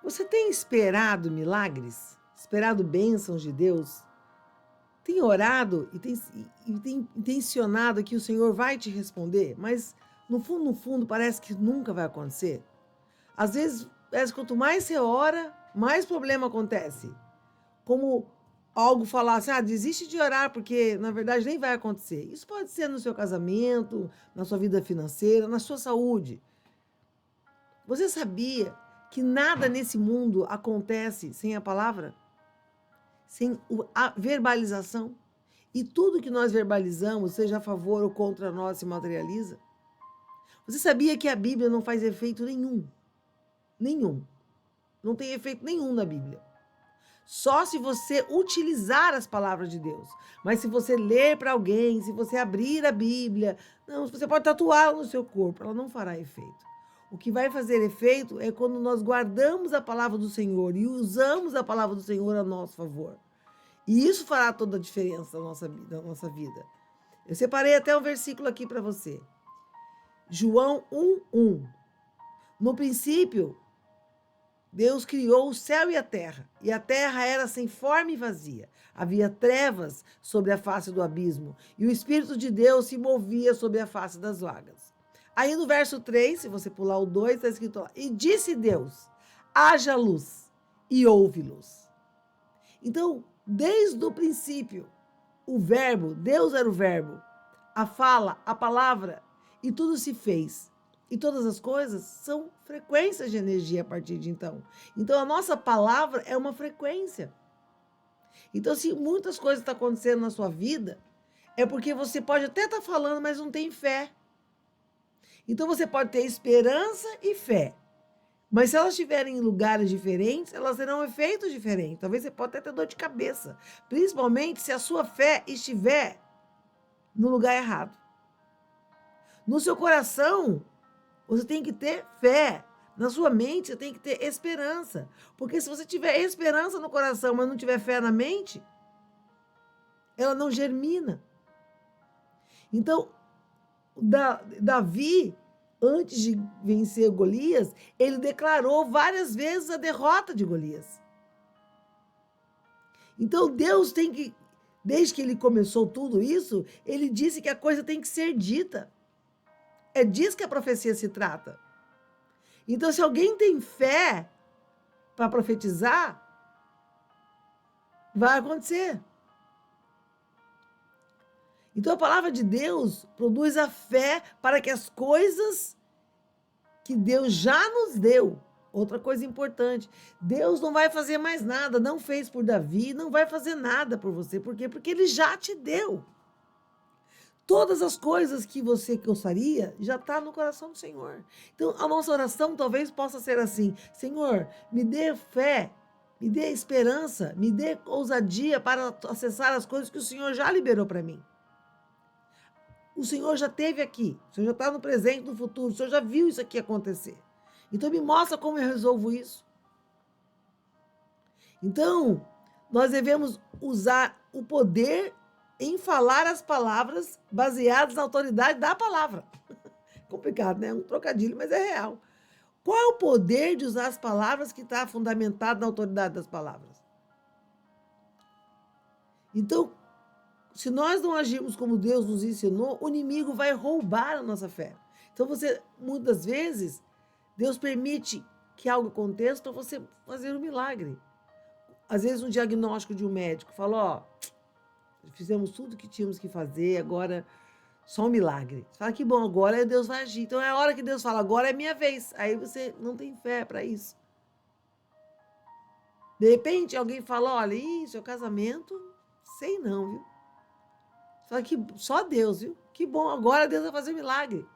Você tem esperado milagres? Esperado bênçãos de Deus? Tem orado e tem intencionado que o Senhor vai te responder, mas no fundo, parece que nunca vai acontecer? Às vezes, parece que quanto mais você ora, mais problema acontece. Como algo falar assim, desiste de orar, porque na verdade nem vai acontecer. Isso pode ser no seu casamento, na sua vida financeira, na sua saúde. Você sabia que nada nesse mundo acontece sem a palavra? Sem a verbalização? E tudo que nós verbalizamos, seja a favor ou contra nós, se materializa? Você sabia que a Bíblia não faz efeito nenhum? Nenhum. Não tem efeito nenhum na Bíblia. Só se você utilizar as palavras de Deus. Mas se você ler para alguém, se você abrir a Bíblia, não, você pode tatuá-la no seu corpo, ela não fará efeito. O que vai fazer efeito é quando nós guardamos a palavra do Senhor e usamos a palavra do Senhor a nosso favor. E isso fará toda a diferença na nossa vida. Eu separei até um versículo aqui para você. João 1:1. No princípio, Deus criou o céu e a terra era sem forma e vazia. Havia trevas sobre a face do abismo, e o Espírito de Deus se movia sobre a face das vagas. Aí no verso 3, se você pular o 2, está escrito lá: E disse Deus: haja luz, e houve luz. Então, desde o princípio, o verbo, Deus era o verbo, a fala, a palavra, e tudo se fez. E todas as coisas são frequências de energia a partir de então. Então, a nossa palavra é uma frequência. Então, se muitas coisas estão acontecendo na sua vida, é porque você pode até estar falando, mas não tem fé. Então, você pode ter esperança e fé. Mas se elas estiverem em lugares diferentes, elas terão efeitos diferentes. Talvez você possa até ter dor de cabeça. Principalmente se a sua fé estiver no lugar errado. No seu coração, você tem que ter fé. Na sua mente, você tem que ter esperança. Porque se você tiver esperança no coração, mas não tiver fé na mente, ela não germina. Então, Davi, antes de vencer Golias, ele declarou várias vezes a derrota de Golias. Então, Deus tem que, desde que ele começou tudo isso, ele disse que a coisa tem que ser dita. É disso que a profecia se trata. Então, se alguém tem fé para profetizar, vai acontecer. Então, a palavra de Deus produz a fé para que as coisas que Deus já nos deu. Outra coisa importante, Deus não vai fazer mais nada, não fez por Davi, não vai fazer nada por você. Por quê? Porque ele já te deu. Todas as coisas que você gostaria já está no coração do Senhor. Então, a nossa oração talvez possa ser assim: Senhor, me dê fé, me dê esperança, me dê ousadia para acessar as coisas que o Senhor já liberou para mim. O Senhor já esteve aqui, o Senhor já está no presente, no futuro, o Senhor já viu isso aqui acontecer. Então, me mostra como eu resolvo isso. Então, nós devemos usar o poder em falar as palavras baseadas na autoridade da palavra. Complicado, né? É um trocadilho, mas é real. Qual é o poder de usar as palavras que está fundamentado na autoridade das palavras? Então, se nós não agirmos como Deus nos ensinou, o inimigo vai roubar a nossa fé. Então, muitas vezes, Deus permite que algo aconteça para você fazer um milagre. Às vezes, um diagnóstico de um médico fala: fizemos tudo o que tínhamos que fazer, agora só um milagre. Você fala: que bom, agora Deus vai agir. Então, é a hora que Deus fala: agora é minha vez. Aí você não tem fé para isso. De repente, alguém fala: olha, seu casamento, sei não, viu? Você fala: que só Deus, viu? Que bom, agora Deus vai fazer milagre.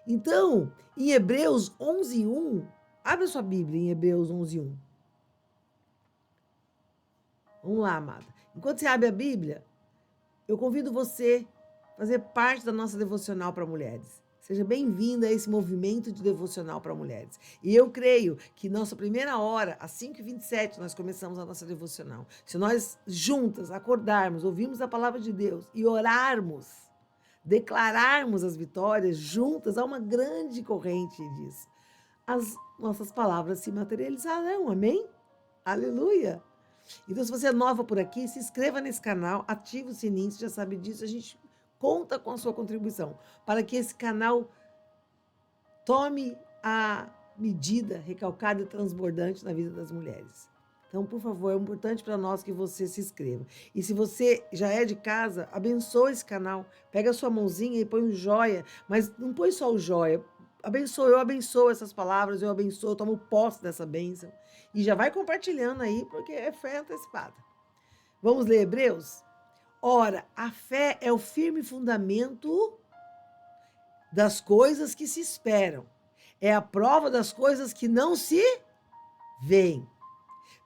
Então, em Hebreus 11:1, abre a sua Bíblia em Hebreus 11:1. Vamos lá, amada. Enquanto você abre a Bíblia, eu convido você a fazer parte da nossa devocional para mulheres. Seja bem-vinda a esse movimento de devocional para mulheres. E eu creio que nossa primeira hora, às 5h27, nós começamos a nossa devocional. Se nós juntas acordarmos, ouvirmos a palavra de Deus e orarmos, declararmos as vitórias juntas, há uma grande corrente disso. as nossas palavras se materializarão, amém? Aleluia! Então, se você é nova por aqui, se inscreva nesse canal, ative o sininho, você já sabe disso, a gente conta com a sua contribuição, para que esse canal tome a medida recalcada e transbordante na vida das mulheres. Então, por favor, é importante para nós que você se inscreva. E se você já é de casa, abençoe esse canal. Pega a sua mãozinha e põe um joia, mas não põe só o joia. Eu abençoo essas palavras, eu abençoo, eu tomo posse dessa bênção. E já vai compartilhando aí, porque é fé antecipada. Vamos ler Hebreus? Ora, a fé é o firme fundamento das coisas que se esperam. É a prova das coisas que não se veem.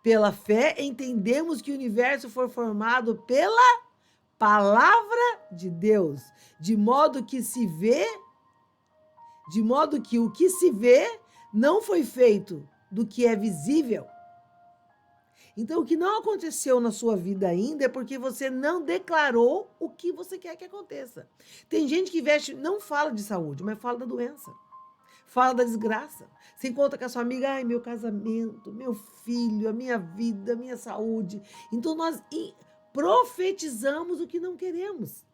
Pela fé, entendemos que o universo foi formado pela palavra de Deus, de modo que o que se vê não foi feito do que é visível. Então, o que não aconteceu na sua vida ainda é porque você não declarou o que você quer que aconteça. Tem gente que não fala de saúde, mas fala da doença. Fala da desgraça. Você encontra com a sua amiga, ai, meu casamento, meu filho, a minha vida, a minha saúde. Então, nós profetizamos o que não queremos.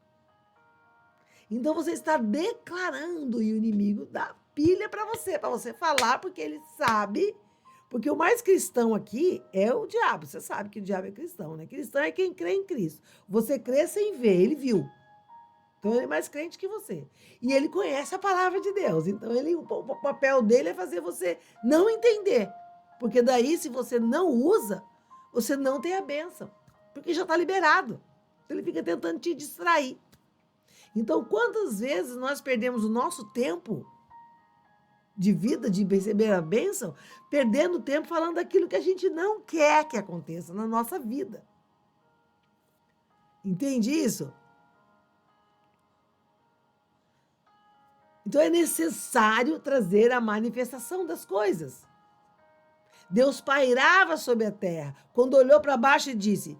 Então, você está declarando e o inimigo dá pilha para você falar, porque ele sabe. Porque o mais cristão aqui é o diabo. Você sabe que o diabo é cristão, né? Cristão é quem crê em Cristo. Você crê sem ver, ele viu. Então, ele é mais crente que você. E ele conhece a palavra de Deus. Então, o papel dele é fazer você não entender. Porque daí, se você não usa, você não tem a bênção. Porque já está liberado. Então, ele fica tentando te distrair. Então, quantas vezes nós perdemos o nosso tempo de vida, de receber a bênção, perdendo tempo falando daquilo que a gente não quer que aconteça na nossa vida. Entende isso? Então é necessário trazer a manifestação das coisas. Deus pairava sobre a terra, quando olhou para baixo e disse,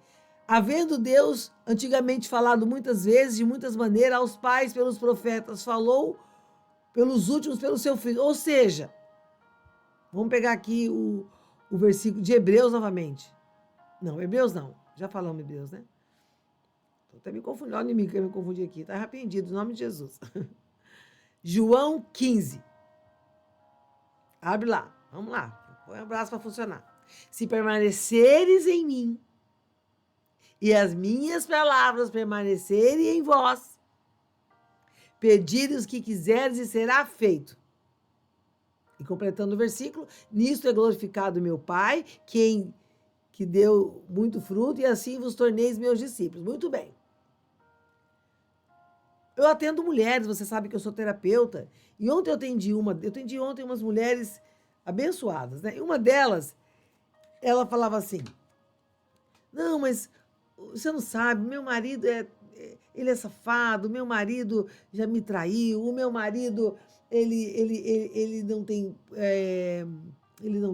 havendo Deus antigamente falado muitas vezes, de muitas maneiras, aos pais pelos profetas, falou pelos últimos, pelo seu filho. Ou seja, vamos pegar aqui o versículo de Hebreus novamente. Não, Hebreus não. Já falamos Hebreus, né? Estou até me confundindo. Olha o inimigo que eu me confundi aqui. Está arrependido, em nome de Jesus. João 15. Abre lá. Vamos lá. Põe um abraço para funcionar. Se permaneceres em mim e as minhas palavras permanecerem em vós, pedireis o que quiseres e será feito. E completando o versículo, nisto é glorificado meu Pai, que deu muito fruto, e assim vos torneis meus discípulos. Muito bem. Eu atendo mulheres, você sabe que eu sou terapeuta, e ontem eu atendi ontem umas mulheres abençoadas, né? E uma delas, ela falava assim, não, mas você não sabe, meu marido ele é safado, meu marido já me traiu, o meu marido, ele não tem,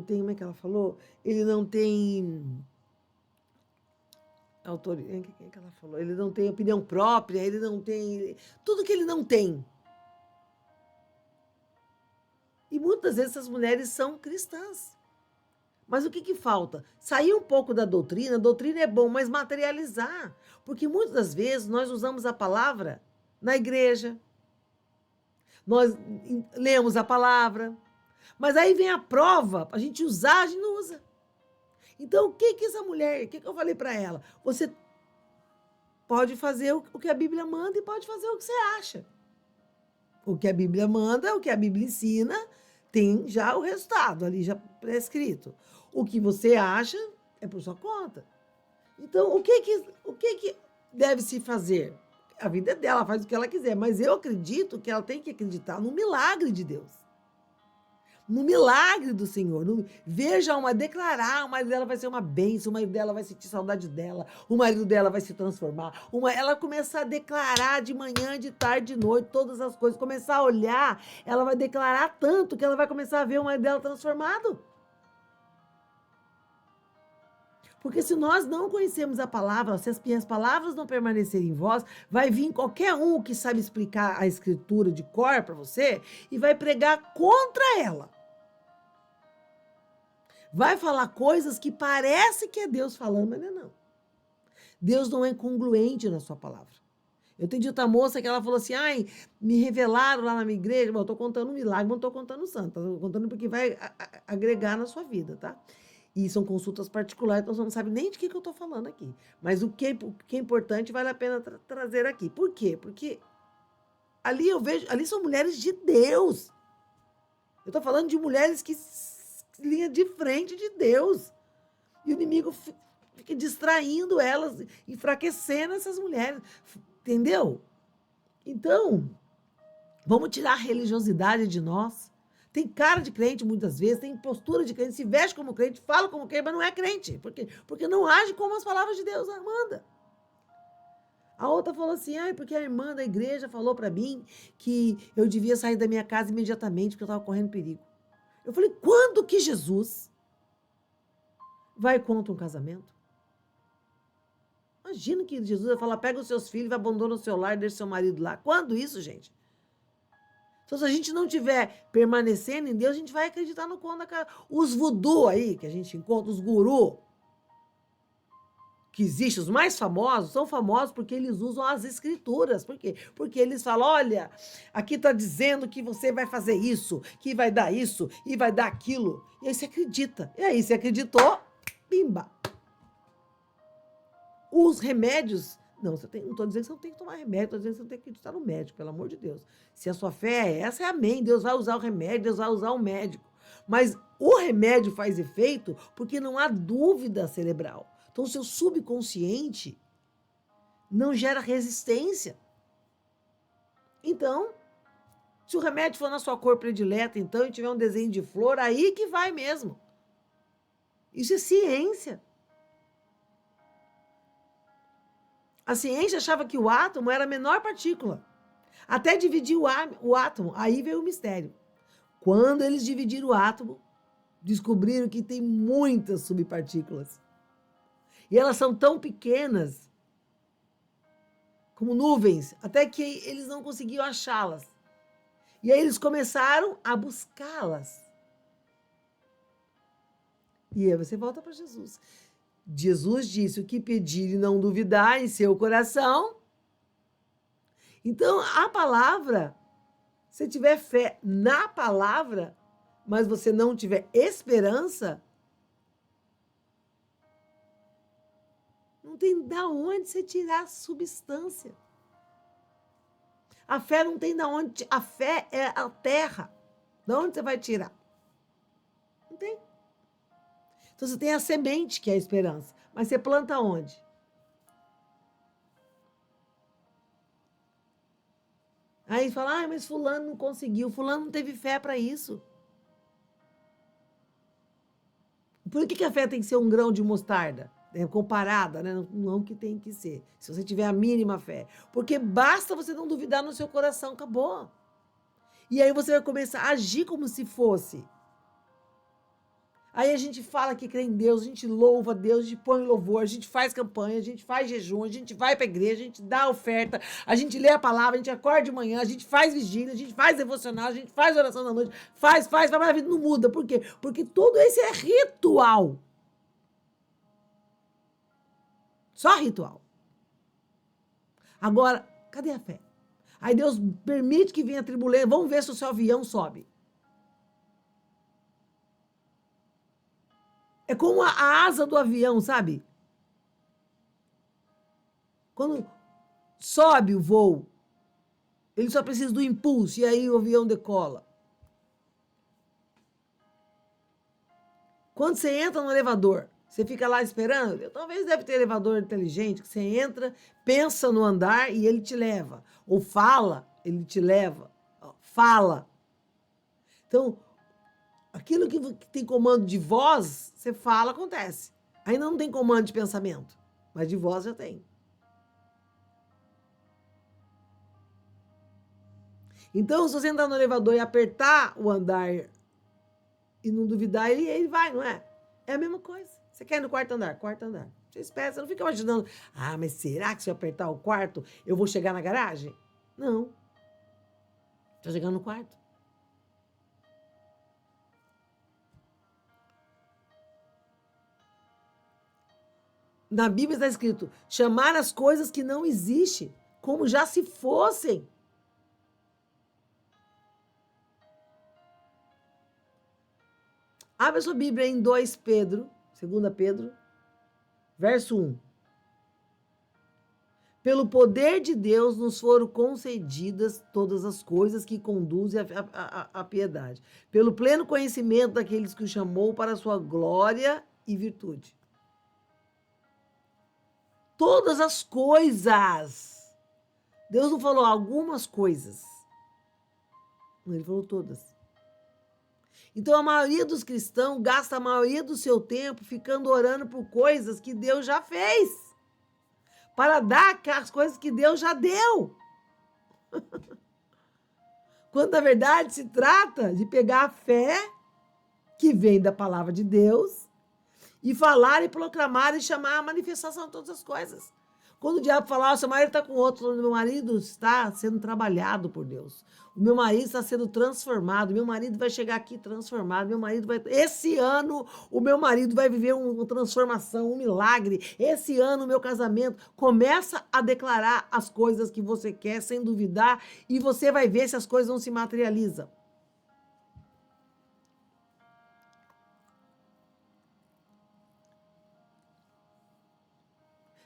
como é que ela falou? Ele não tem autoridade, o que ela falou? Ele não tem opinião própria, ele não tem, tudo que ele não tem. E muitas vezes essas mulheres são cristãs. Mas o que falta? Sair um pouco da doutrina. A doutrina é bom, mas materializar. Porque muitas das vezes nós usamos a palavra na igreja. Nós lemos a palavra. Mas aí vem a prova, a gente usar, a gente não usa. Então, o que essa mulher, o que eu falei para ela? Você pode fazer o que a Bíblia manda e pode fazer o que você acha. O que a Bíblia manda, o que a Bíblia ensina, tem já o resultado ali, já prescrito. O que você acha é por sua conta. Então, o que deve se fazer? A vida é dela, faz o que ela quiser, mas eu acredito que ela tem que acreditar no milagre de Deus. No milagre do Senhor. Veja declarar, o marido dela vai ser uma bênção, o marido dela vai sentir saudade dela, o marido dela vai se transformar. Ela começar a declarar de manhã, de tarde, de noite, todas as coisas, começar a olhar, ela vai declarar tanto que ela vai começar a ver o marido dela transformado. Porque se nós não conhecemos a palavra, se as minhas palavras não permanecerem em vós, vai vir qualquer um que sabe explicar a escritura de cor para você e vai pregar contra ela. Vai falar coisas que parece que é Deus falando, mas não é não. Deus não é congruente na sua palavra. Eu tenho dito a moça que ela falou assim, ai, me revelaram lá na minha igreja, bom, eu estou contando um milagre, não estou contando um santo, estou contando porque vai agregar na sua vida, tá? E são consultas particulares, então você não sabe nem de que eu estou falando aqui. Mas o que é importante vale a pena trazer aqui. Por quê? Porque ali eu vejo, ali são mulheres de Deus. Eu estou falando de mulheres que linha de frente de Deus. E o inimigo fica distraindo elas, enfraquecendo essas mulheres. Entendeu? Então, vamos tirar a religiosidade de nós. Tem cara de crente muitas vezes, tem postura de crente, se veste como crente, fala como crente, mas não é crente. Por quê? Porque não age como as palavras de Deus manda. A outra falou assim, porque a irmã da igreja falou para mim que eu devia sair da minha casa imediatamente porque eu estava correndo perigo. Eu falei, quando que Jesus vai contra um casamento? Imagina que Jesus vai falar, pega os seus filhos, abandona o seu lar e deixa o seu marido lá. Quando isso, gente? Então, se a gente não tiver permanecendo em Deus, a gente vai acreditar no conto da... Os voodoo aí, que a gente encontra, os guru, que existem, os mais famosos, são famosos porque eles usam as escrituras. Por quê? Porque eles falam, olha, aqui está dizendo que você vai fazer isso, que vai dar isso, e vai dar aquilo. E aí você acredita. E aí você acreditou, pimba. Os remédios... Não estou dizendo que você não tem que tomar remédio, estou dizendo que você não tem que acreditar no médico, pelo amor de Deus. Se a sua fé é essa, é amém. Deus vai usar o remédio, Deus vai usar o médico. Mas o remédio faz efeito porque não há dúvida cerebral. Então, o seu subconsciente não gera resistência. Então, se o remédio for na sua cor predileta, então, e tiver um desenho de flor, aí que vai mesmo. Isso é ciência. A ciência achava que o átomo era a menor partícula. Até dividir o átomo, aí veio o mistério. Quando eles dividiram o átomo, descobriram que tem muitas subpartículas. E elas são tão pequenas, como nuvens, até que eles não conseguiam achá-las. E aí eles começaram a buscá-las. E aí você volta para Jesus. Jesus disse, o que pedir e não duvidar em seu coração. Então, a palavra, se tiver fé na palavra, mas você não tiver esperança, não tem de onde você tirar a substância. A fé não tem de onde... A fé é a terra. De onde você vai tirar? Não tem. Então, você tem a semente, que é a esperança. Mas você planta onde? Aí fala, mas fulano não conseguiu. Fulano não teve fé para isso. Por que a fé tem que ser um grão de mostarda? Comparada, né? Não que tem que ser. Se você tiver a mínima fé. Porque basta você não duvidar no seu coração, acabou. E aí você vai começar a agir como se fosse. Aí a gente fala que crê em Deus, a gente louva a Deus, a gente põe louvor, a gente faz campanha, a gente faz jejum, a gente vai para a igreja, a gente dá oferta, a gente lê a palavra, a gente acorda de manhã, a gente faz vigília, a gente faz devocional, a gente faz oração da noite, faz, mas a vida não muda. Por quê? Porque tudo isso é ritual. Só ritual. Agora, cadê a fé? Aí Deus permite que venha a turbulência, vamos ver se o seu avião sobe. É como a asa do avião, sabe? Quando sobe o voo, ele só precisa do impulso e aí o avião decola. Quando você entra no elevador, você fica lá esperando, talvez deve ter elevador inteligente, que você entra, pensa no andar e ele te leva. Ou fala, ele te leva. Fala. Então, aquilo que tem comando de voz, você fala, acontece. Ainda não tem comando de pensamento, mas de voz já tem. Então, se você entrar no elevador e apertar o andar e não duvidar, ele vai, não é? É a mesma coisa. Você quer ir no quarto andar? Quarto andar. Você espera, você não fica imaginando, mas será que se eu apertar o quarto, eu vou chegar na garagem? Não. Estou chegando no quarto. Na Bíblia está escrito: chamar as coisas que não existem, como já se fossem. Abre a sua Bíblia em 2 Pedro, 2 Pedro, verso 1. Pelo poder de Deus nos foram concedidas todas as coisas que conduzem à piedade, pelo pleno conhecimento daqueles que o chamou para a sua glória e virtude. Todas as coisas. Deus não falou algumas coisas. Ele falou todas. Então a maioria dos cristãos gasta a maioria do seu tempo ficando orando por coisas que Deus já fez. Para dar as coisas que Deus já deu. Quando na verdade se trata de pegar a fé que vem da palavra de Deus e falar e proclamar e chamar a manifestação de todas as coisas. Quando o diabo falar, seu marido está com outro, meu marido está sendo trabalhado por Deus. O meu marido está sendo transformado, meu marido vai chegar aqui transformado, meu marido vai... Esse ano, o meu marido vai viver uma transformação, um milagre. Esse ano, o meu casamento. Começa a declarar as coisas que você quer, sem duvidar, e você vai ver se as coisas não se materializam.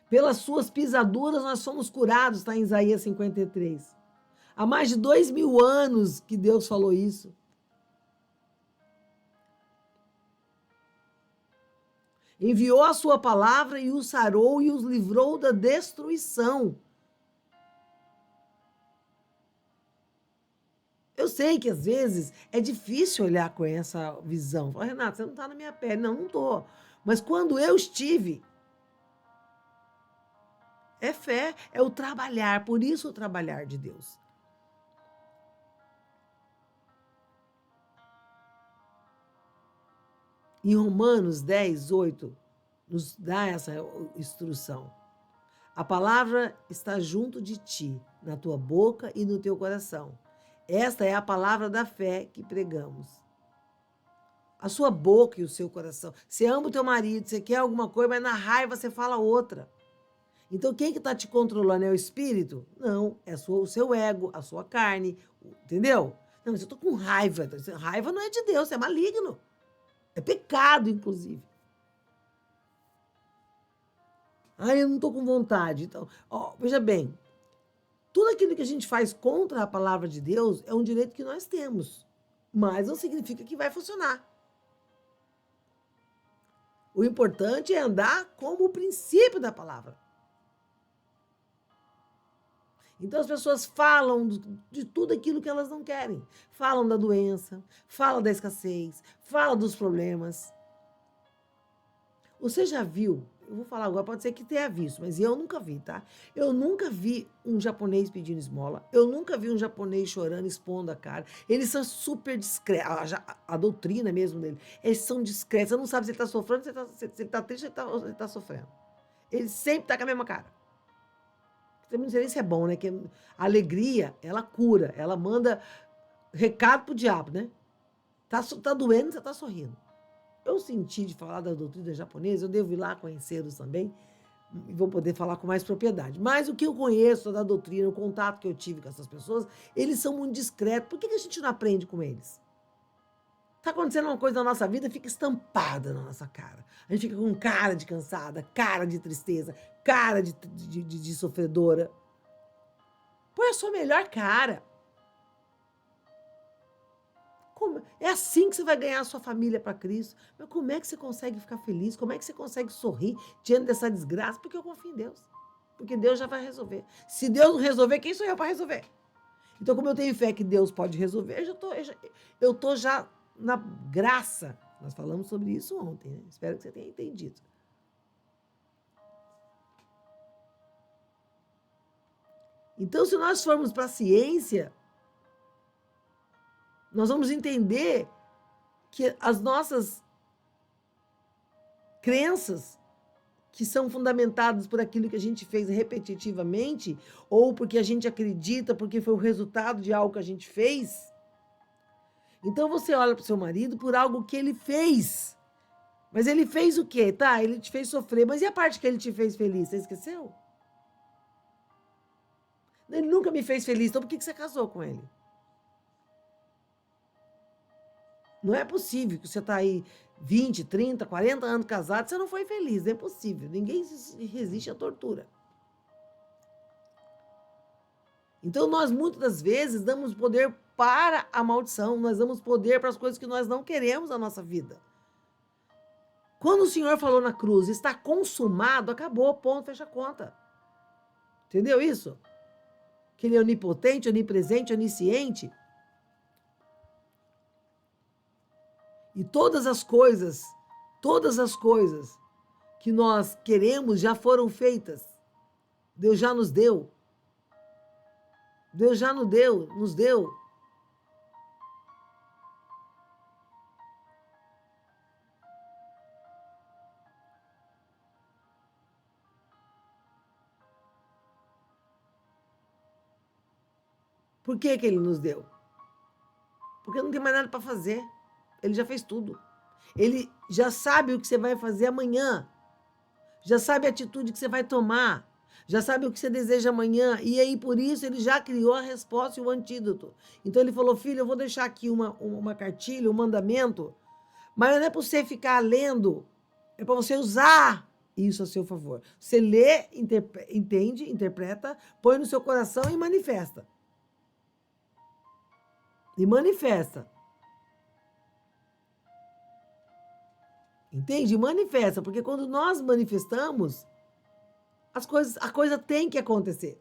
Pelas suas pisaduras nós somos curados, está em Isaías 53. Há mais de 2000 anos que Deus falou isso. Enviou a sua palavra e os sarou e os livrou da destruição. Eu sei que às vezes é difícil olhar com essa visão. Fala, Renata, você não está na minha pele. Não, não estou. Mas quando eu estive, é fé, é o trabalhar, por isso o trabalhar de Deus. Em Romanos 10, 8, nos dá essa instrução. A palavra está junto de ti, na tua boca e no teu coração. Esta é a palavra da fé que pregamos. A sua boca e o seu coração. Você ama o teu marido, você quer alguma coisa, mas na raiva você fala outra. Então, quem que está te controlando é o espírito? Não, é o seu ego, a sua carne, entendeu? Não, mas eu estou com raiva. Raiva não é de Deus, é maligno. É pecado, inclusive. Eu não estou com vontade. Então, veja bem, tudo aquilo que a gente faz contra a palavra de Deus é um direito que nós temos, mas não significa que vai funcionar. O importante é andar como o princípio da palavra. Então as pessoas falam de tudo aquilo que elas não querem. Falam da doença, falam da escassez, falam dos problemas. Você já viu, eu vou falar agora, pode ser que tenha visto, mas eu nunca vi, tá? Eu nunca vi um japonês pedindo esmola, eu nunca vi um japonês chorando, expondo a cara. Eles são super discretos, a doutrina mesmo dele, eles são discretos, você não sabe se ele está sofrendo, se ele está triste ou se ele está sofrendo. Ele sempre está com a mesma cara. Você não sei nem se é bom, né? Que a alegria, ela cura, ela manda recado pro diabo, né? Tá doendo, você tá sorrindo. Eu senti de falar da doutrina japonesa, eu devo ir lá conhecê-los também, e vou poder falar com mais propriedade. Mas o que eu conheço da doutrina, o contato que eu tive com essas pessoas, eles são muito discretos. Por que a gente não aprende com eles? Tá acontecendo uma coisa na nossa vida, fica estampada na nossa cara. A gente fica com cara de cansada, cara de tristeza, cara de sofredora. Põe a sua melhor cara. É assim que você vai ganhar a sua família para Cristo. Mas como é que você consegue ficar feliz? Como é que você consegue sorrir diante dessa desgraça? Porque eu confio em Deus. Porque Deus já vai resolver. Se Deus não resolver, quem sou eu para resolver? Então, como eu tenho fé que Deus pode resolver, eu tô já na graça. Nós falamos sobre isso ontem, né? Espero que você tenha entendido. Então, se nós formos para a ciência, nós vamos entender que as nossas crenças, que são fundamentadas por aquilo que a gente fez repetitivamente, ou porque a gente acredita, porque foi o resultado de algo que a gente fez. Então você olha para o seu marido por algo que ele fez. Mas ele fez o quê? Tá, ele te fez sofrer, mas e a parte que ele te fez feliz? Você esqueceu? Ele nunca me fez feliz, então por que você casou com ele? Não é possível que você está aí 20, 30, 40 anos casado, você não foi feliz, não é possível. Ninguém resiste à tortura. Então nós muitas das vezes damos poder para a maldição, nós damos poder para as coisas que nós não queremos na nossa vida. Quando o Senhor falou na cruz, está consumado, acabou, ponto, fecha a conta. Entendeu isso? Que ele é onipotente, onipresente, onisciente. E todas as coisas que nós queremos já foram feitas. Deus já nos deu. Deus já nos deu. Por que que ele nos deu? Porque não tem mais nada para fazer. Ele já fez tudo. Ele já sabe o que você vai fazer amanhã. Já sabe a atitude que você vai tomar. Já sabe o que você deseja amanhã. E aí, por isso, ele já criou a resposta e o antídoto. Então, ele falou, filho, eu vou deixar aqui uma cartilha, um mandamento, mas não é para você ficar lendo, é para você usar isso a seu favor. Você lê, entende, interpreta, põe no seu coração e manifesta. E manifesta. Entende? Manifesta, porque quando nós manifestamos, a coisa tem que acontecer.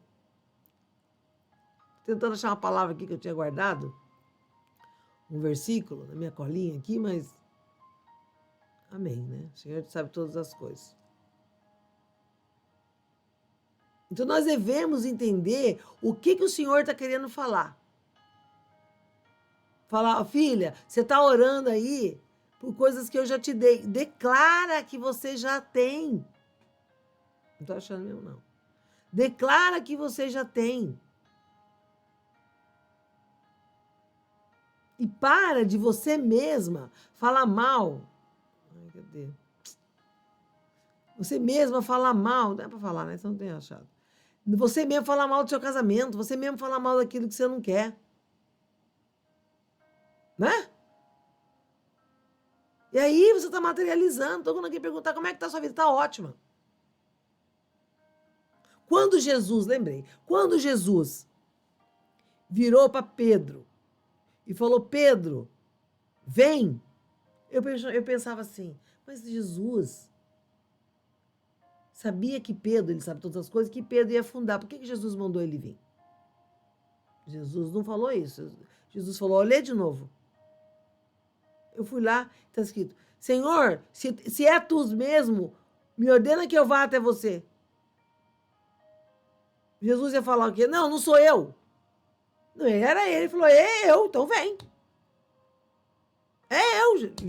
Tentando achar uma palavra aqui que eu tinha guardado, um versículo na minha colinha aqui, mas amém, né? O Senhor sabe todas as coisas. Então nós devemos entender o que o Senhor está querendo falar. Falar, filha, você está orando aí por coisas que eu já te dei. Declara que você já tem. Não estou achando mesmo, não. Declara que você já tem. E para de você mesma falar mal. Ai, cadê? Você mesma falar mal. Não é para falar, né? Você não tem achado. Você mesmo falar mal do seu casamento. Você mesmo falar mal daquilo que você não quer. Né? E aí você está materializando. Então, quando alguém perguntar como é que está a sua vida, está ótima. Quando Jesus, lembrei, quando Jesus virou para Pedro e falou, Pedro, vem. Eu pensava assim, mas Jesus sabia que Pedro, ele sabe todas as coisas, que Pedro ia afundar. Por que Jesus mandou ele vir? Jesus não falou isso. Jesus falou, lê de novo. Eu fui lá, está escrito, Senhor, se é tu mesmo, me ordena que eu vá até você. Jesus ia falar o quê? Não, não sou eu. Não era ele. Ele falou, é eu, então vem. É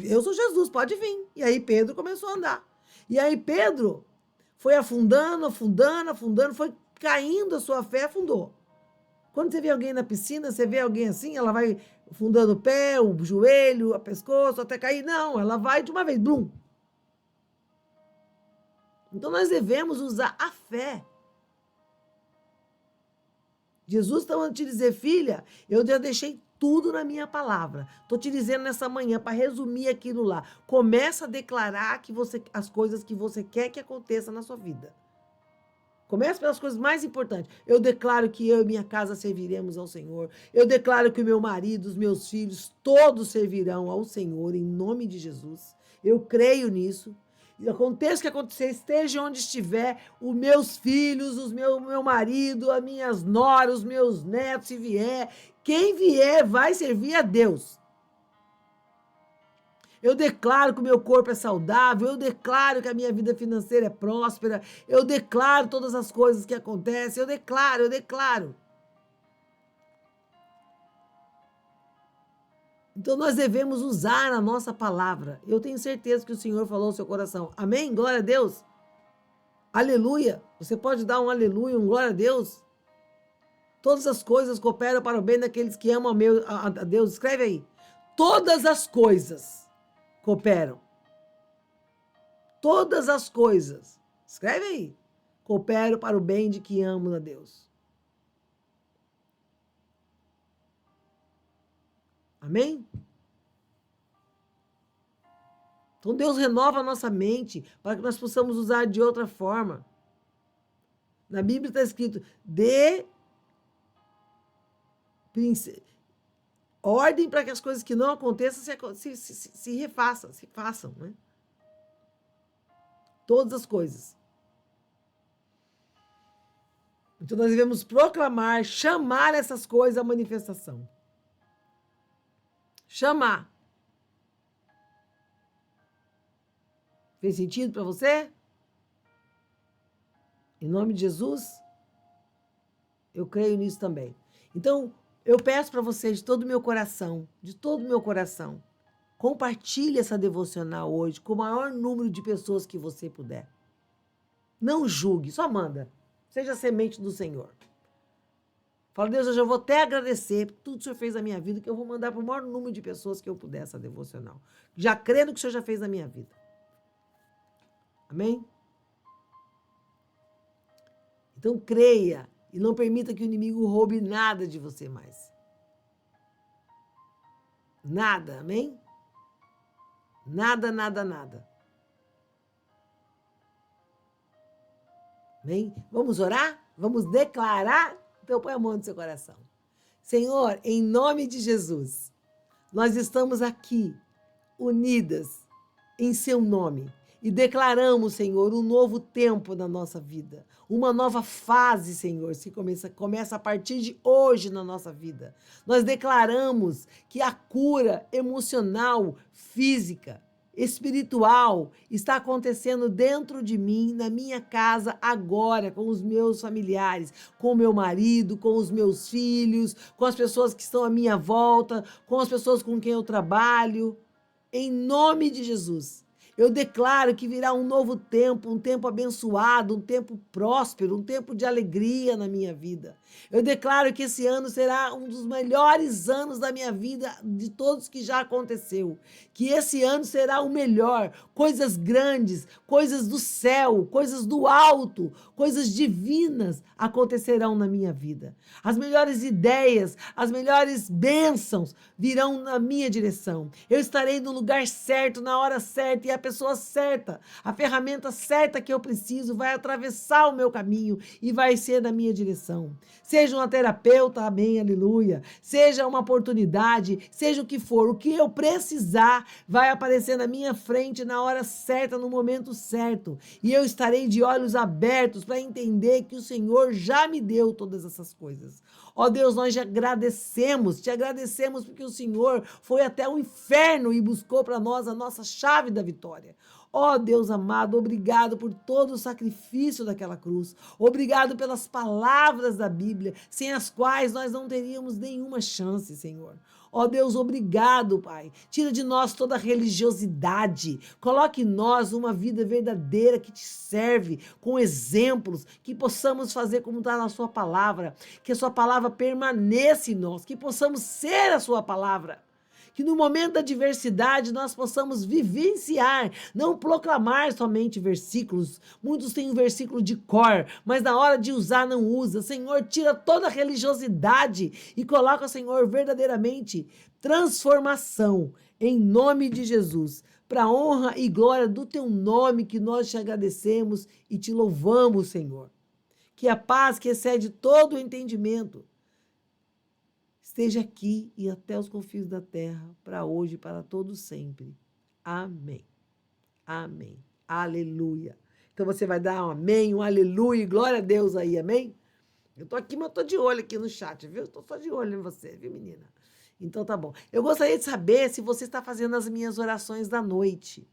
eu sou Jesus, pode vir. E aí Pedro começou a andar. E aí Pedro foi afundando, foi caindo, a sua fé afundou. Quando você vê alguém na piscina, você vê alguém assim, ela vai afundando o pé, o joelho, o pescoço, até cair. Não, ela vai de uma vez, blum. Então nós devemos usar a fé. Jesus está te dizer, filha, eu já deixei tudo na minha palavra. Estou te dizendo nessa manhã, para resumir aquilo lá. Começa a declarar as coisas que você quer que aconteça na sua vida. Comece pelas coisas mais importantes. Eu declaro que eu e minha casa serviremos ao Senhor. Eu declaro que o meu marido, os meus filhos, todos servirão ao Senhor, em nome de Jesus. Eu creio nisso. E aconteça o que acontecer, esteja onde estiver, os meus filhos, meu marido, as minhas noras, os meus netos, se vier, quem vier vai servir a Deus. Eu declaro que o meu corpo é saudável, eu declaro que a minha vida financeira é próspera, eu declaro todas as coisas que acontecem, eu declaro. Então, nós devemos usar a nossa palavra. Eu tenho certeza que o Senhor falou no seu coração. Amém? Glória a Deus. Aleluia. Você pode dar um aleluia, um glória a Deus? Todas as coisas cooperam para o bem daqueles que amam a Deus. Escreve aí. Todas as coisas cooperam. todas as coisas, escreve aí, cooperam para o bem de quem ama a Deus. Amém? Então Deus renova a nossa mente para que nós possamos usar de outra forma. Na Bíblia está escrito, dê ordem para que as coisas que não aconteçam se refaçam, se façam, né? Todas as coisas. Então nós devemos proclamar, chamar essas coisas à manifestação. Chamar. Fez sentido para você? Em nome de Jesus, eu creio nisso também. Então, eu peço para você de todo o meu coração, compartilhe essa devocional hoje com o maior número de pessoas que você puder. Não julgue, só manda. Seja a semente do Senhor. Fala, Deus, hoje eu vou até agradecer por tudo que o Senhor fez na minha vida, que eu vou mandar para o maior número de pessoas que eu puder essa devocional. Já crendo que o Senhor já fez na minha vida. Amém? Então creia e não permita que o inimigo roube nada de você mais. Nada, amém? Nada, nada, nada. Amém? Vamos orar? Vamos declarar? Então põe a mão no seu coração. Senhor, em nome de Jesus, nós estamos aqui unidas em seu nome. E declaramos, Senhor, um novo tempo na nossa vida. Uma nova fase, Senhor, se começa a partir de hoje na nossa vida. Nós declaramos que a cura emocional, física, espiritual está acontecendo dentro de mim, na minha casa, agora, com os meus familiares, com o meu marido, com os meus filhos, com as pessoas que estão à minha volta, com as pessoas com quem eu trabalho. Em nome de Jesus. Eu declaro que virá um novo tempo, um tempo abençoado, um tempo próspero, um tempo de alegria na minha vida. Eu declaro que esse ano será um dos melhores anos da minha vida, de todos que já aconteceu. Que esse ano será o melhor. Coisas grandes, coisas do céu, coisas do alto, coisas divinas acontecerão na minha vida. As melhores ideias, as melhores bênçãos virão na minha direção. Eu estarei no lugar certo, na hora certa, e a pessoa certa, a ferramenta certa que eu preciso vai atravessar o meu caminho e vai ser na minha direção. Seja uma terapeuta, amém, aleluia. Seja uma oportunidade, seja o que for, o que eu precisar vai aparecer na minha frente na hora certa, no momento certo. E eu estarei de olhos abertos para entender que o Senhor já me deu todas essas coisas. Ó Deus, nós te agradecemos porque o Senhor foi até o inferno e buscou para nós a nossa chave da vitória. Ó Deus amado, obrigado por todo o sacrifício daquela cruz. Obrigado pelas palavras da Bíblia, sem as quais nós não teríamos nenhuma chance, Senhor. Ó Deus, obrigado, Pai. Tira de nós toda a religiosidade. Coloque em nós uma vida verdadeira que te serve, com exemplos, que possamos fazer como está na sua palavra. Que a sua palavra permaneça em nós, que possamos ser a sua palavra. Que no momento da adversidade nós possamos vivenciar, não proclamar somente versículos. Muitos têm um versículo de cor, mas na hora de usar não usa. Senhor, tira toda a religiosidade e coloca, Senhor, verdadeiramente transformação em nome de Jesus. Para a honra e glória do teu nome que nós te agradecemos e te louvamos, Senhor. Que a paz que excede todo o entendimento esteja aqui e até os confins da terra, para hoje e para todos sempre. Amém. Amém. Aleluia. Então você vai dar um amém, um aleluia, e glória a Deus aí, amém? Eu tô aqui, mas eu tô de olho aqui no chat, viu? Tô só de olho em você, viu, menina? Então tá bom. Eu gostaria de saber se você está fazendo as minhas orações da noite.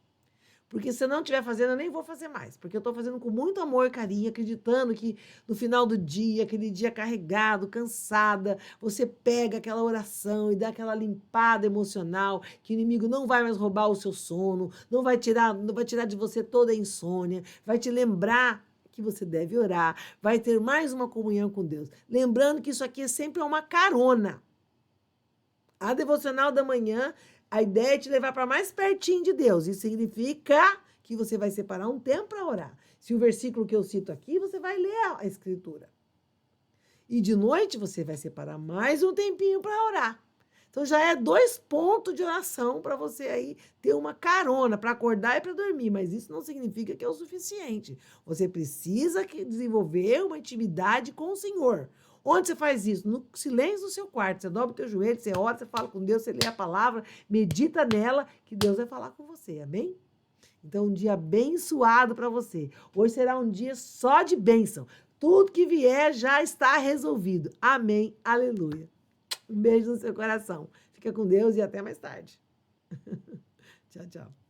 Porque se eu não estiver fazendo, eu nem vou fazer mais. Porque eu estou fazendo com muito amor e carinho, acreditando que no final do dia, aquele dia carregado, cansada, você pega aquela oração e dá aquela limpada emocional, que o inimigo não vai mais roubar o seu sono, não vai tirar de você toda a insônia, vai te lembrar que você deve orar, vai ter mais uma comunhão com Deus. Lembrando que isso aqui é sempre uma carona. A devocional da manhã, a ideia é te levar para mais pertinho de Deus. Isso significa que você vai separar um tempo para orar. Se o versículo que eu cito aqui, você vai ler a escritura. E de noite você vai separar mais um tempinho para orar. Então já é 2 pontos de oração para você aí ter uma carona para acordar e para dormir, mas isso não significa que é o suficiente. Você precisa desenvolver uma intimidade com o Senhor. Onde você faz isso? No silêncio do seu quarto. Você dobra o teu joelho, você ora, você fala com Deus, você lê a palavra, medita nela, que Deus vai falar com você, amém? Então, um dia abençoado para você. Hoje será um dia só de bênção. Tudo que vier já está resolvido. Amém. Aleluia. Um beijo no seu coração. Fica com Deus e até mais tarde. Tchau, tchau.